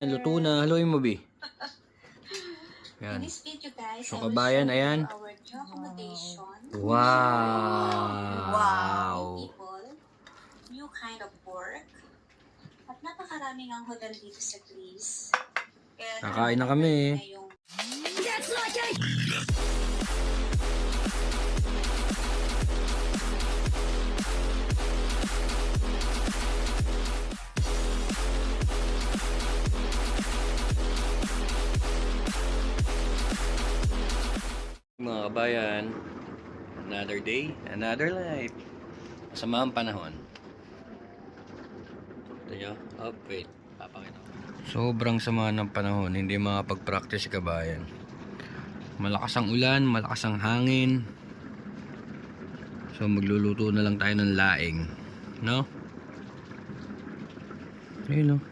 Luto na. Haluin mo, Bi. Yan. So, kabayan, ayan. Wow! New kind of work. At napakaraming ang hotel dito sa Greece. Kakain na kami. Mga kabayan, another day, another life. Masama ang panahon. Ito nyo? Oh, wait. Papakita ko. Sobrang sama ng panahon. Hindi makapag-practice kabayan. Malakas ang ulan, malakas ang hangin. So magluluto na lang tayo ng laing. No? Ayun, no?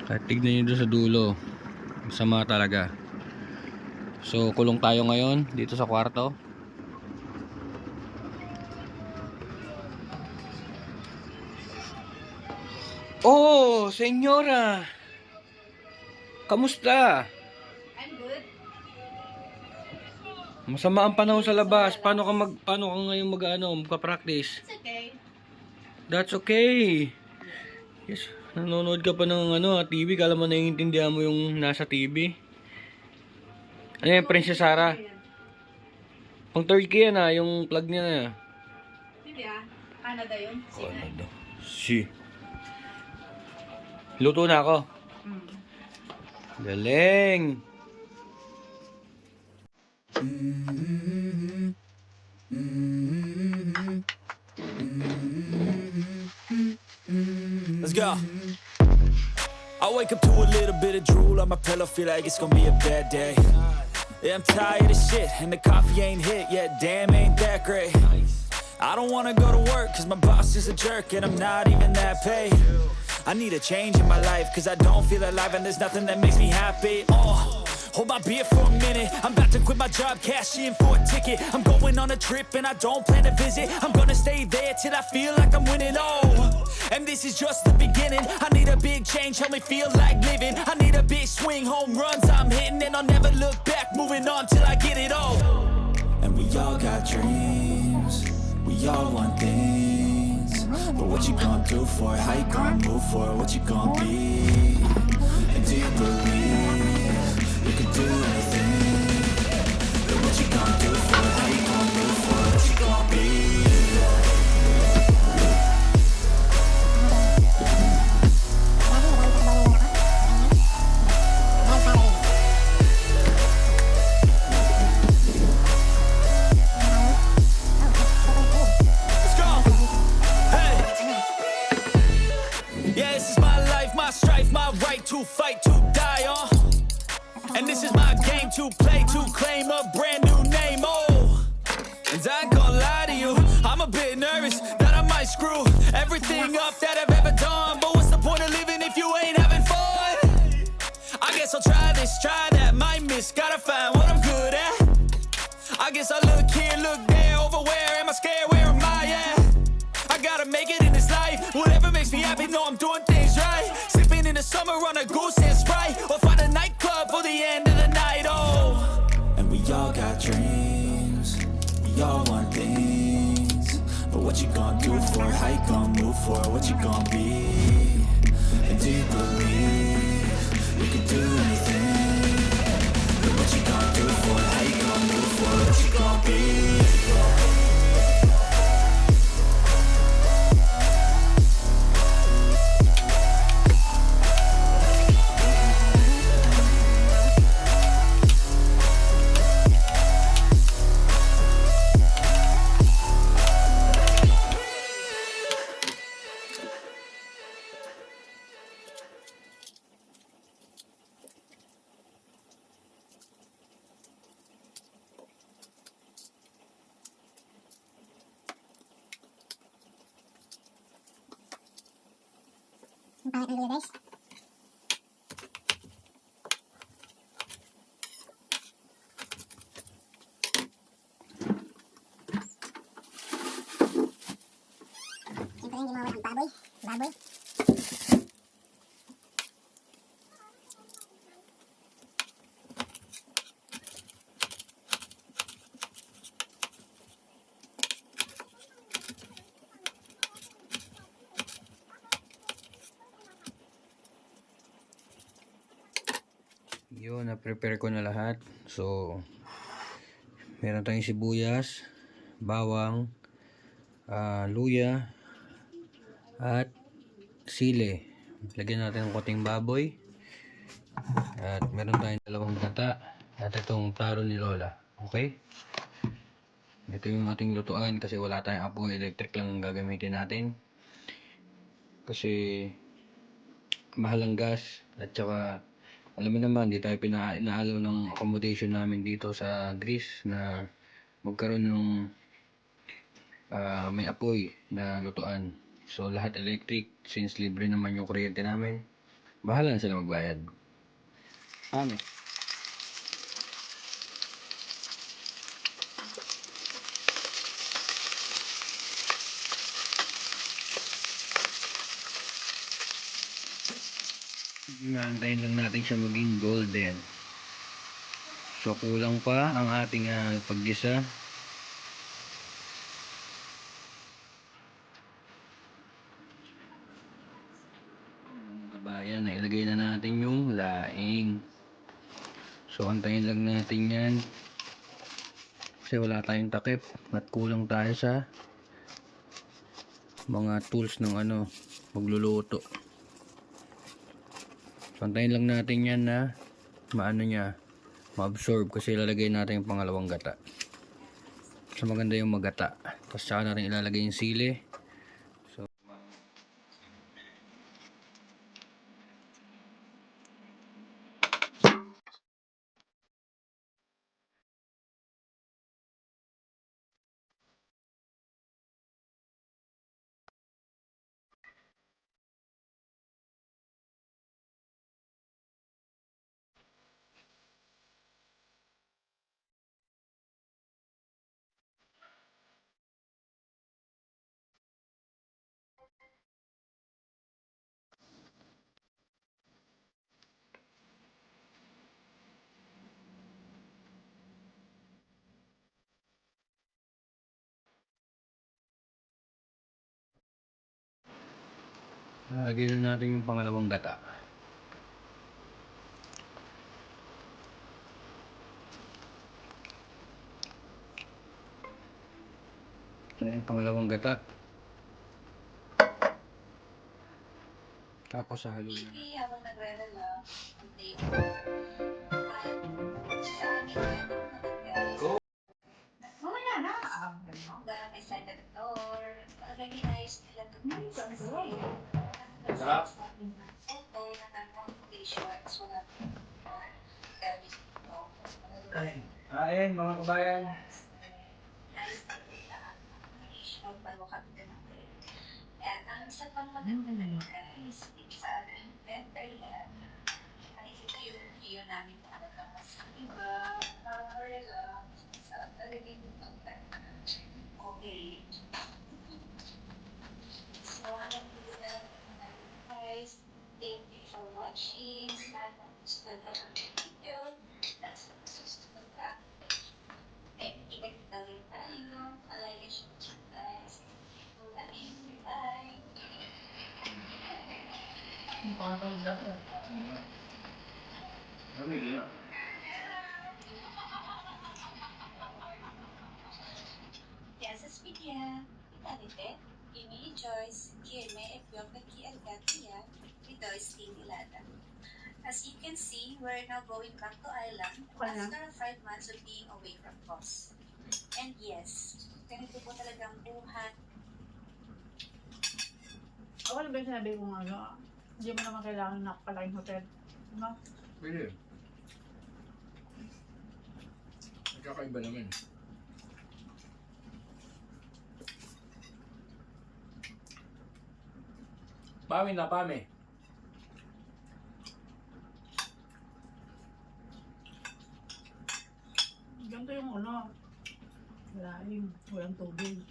Kahit tignan nyo doon sa dulo. Masama talaga. So kulong tayo ngayon dito sa kwarto. Oh, senyora. Kamusta? I'm good. Masama ang panahon sa labas. Paano ka ngayon magpa-practice? It's okay. That's okay. Yes, nanonood ka pa ng TV, kala mo naiintindihan mo yung nasa TV. Ano yan, Princess Sarah? Pang Turkey yan yung plug niya na. Hindi Canada yun. Canada. Si. Luto na ako. Galing. Let's go. I wake up to a little bit of drool on my pillow, feel like it's gonna be a bad day. Yeah, I'm tired of shit, and the coffee ain't hit yet, damn, ain't that great. I don't wanna go to work, cause my boss is a jerk, and I'm not even that paid. I need a change in my life, cause I don't feel alive, and there's nothing that makes me happy. Hold my beer for a minute, I'm about to quit my job, cash in for a ticket. I'm going on a trip, and I don't plan to visit. I'm gonna stay there till I feel like I'm winning, and this is just the beginning. I need a big change, help me feel like living. I need a big swing, home runs I'm hitting, and I'll never look back, moving on till I get it all. And we all got dreams, we all want things, but what you gonna do for it? How you gonna move for it? What you gonna be? And do you believe you can do anything? But what you gonna do for it? How you gonna move for it? What you gonna be? To fight, to die on, and this is my game to play, to claim a brand new name. And I ain't gonna lie to you, I'm a bit nervous that I might screw everything up that I've ever done. But what's the point of living if you ain't having fun? I guess I'll try this, try that, might miss, gotta find what I'm good at. I guess I look here, look there, over where am I scared, where am I at? I gotta make it in this life, whatever makes me happy, know I'm doing things right. In the summer on a goose and Sprite, or find a nightclub for the end of the night. And we all got dreams, we all want things, but what you gonna do for it? How you gonna move for it? What you gonna be? And do you believe you can do anything? But what you gonna do for it? How you gonna move for it? What you gonna be? Ang pangit ng video, guys. Siyempre hindi mawala ang baboy. Yun, na-prepare ko na lahat. So, meron tayong sibuyas, bawang, luya, at sili. Lagyan natin ng konting baboy. At meron tayong dalawang gata. At itong taro ni Lola. Okay? Ito yung ating lutuan kasi wala tayong apoy. Electric lang ang gagamitin natin. Kasi mahal ang gas. At saka alam mo naman, di tayo inaalaw ng accommodation namin dito sa Greece na magkaroon ng may apoy na lutuan. So lahat electric, since libre naman yung kuryente namin, bahala na sila magbayad. Amin. Antayin lang natin siya maging golden. So kulang pa ang ating paggisa. Kabayan, nailagay na natin yung laing. So antayin lang natin yan. Kasi wala tayong takip at kulang tayo sa mga tools ng magluluto. So antayin lang natin yan na ma-absorb kasi ilalagay natin yung pangalawang gata. So maganda yung magata. Tapos saka natin ilalagay yung sili. So lagyan na natin yung pangalawang gata. Yung pangalawang gata. Tapos sa halo na. Maybe habang nagre-relax, update ko. At sa amin, Go! Mamaya na. hanggang may side at the door. Already nice nila to Sarap. Although, natanong patients, wala gabi ito. Kain mga kabayan. Bago kami natin. At ang isa pang maganda na guys, sa amin, better yan. Ay, ito yung view namin para mas iba, relax, sa talagang pagkakita. Okay. So, hanggang dito na lang guys. Thank you for watching. Sana gusto na ang video. That's the susunod na. Kita-kita rin tayo. Alay ka siya guys. Bye. Gracias, Pidia. Itanite, Kimi Joyce, Kirme, Epiopia, Algatia, Vidois, Tinilada. As you can see, we're now going back to Ireland after 5 months of being away from boss. And yes, ganito po talagang buhat. Ako na ba yung sinabi ko hindi mo naman kailangan nakapalaking hotel. No? Pwede. Nagkakaiba naman. Pami na pami. Ganito yung laing, walang tubig.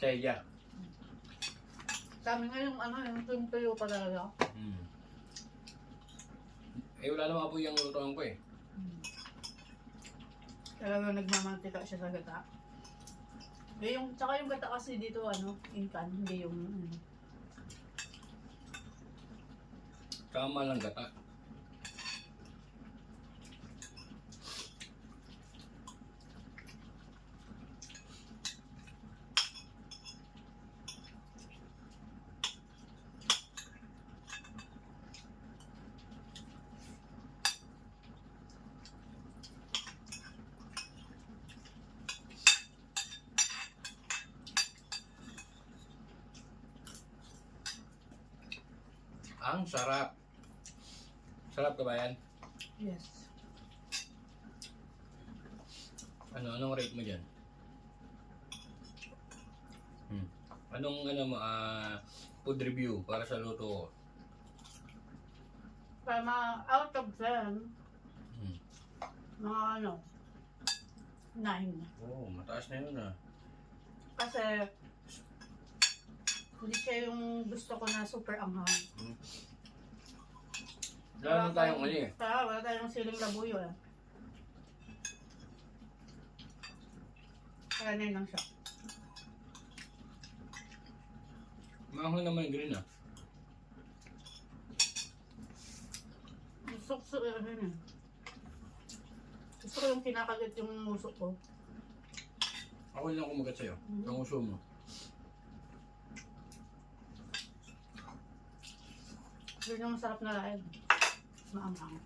Taya. Sa amin nga yung tuyo pa talaga. Eh wala naman po yung lutuan ko eh. Talaga nagmamantika siya sa gata. Eh, tsaka yung gata kasi dito, incan, hindi yung, Tama lang gata. Ang sarap. Sarap ka ba yan? Yes. Anong rate mo dyan? Anong food review para sa luto ko? Kaya out of 10, Hmm. mga 9. Oh, mataas na yun ah. Kasi, hindi siya yung gusto ko na super anghang. Wala naman tayong Wala tayong siling labuyo eh. Kaya 9 lang siya. Mahal naman yung green ah. Gusto ko yung kinakagat yung musok ko. Ako lang kumagat sa'yo. Ang uso mo. Yun yung masarap na lahat. Maanghang.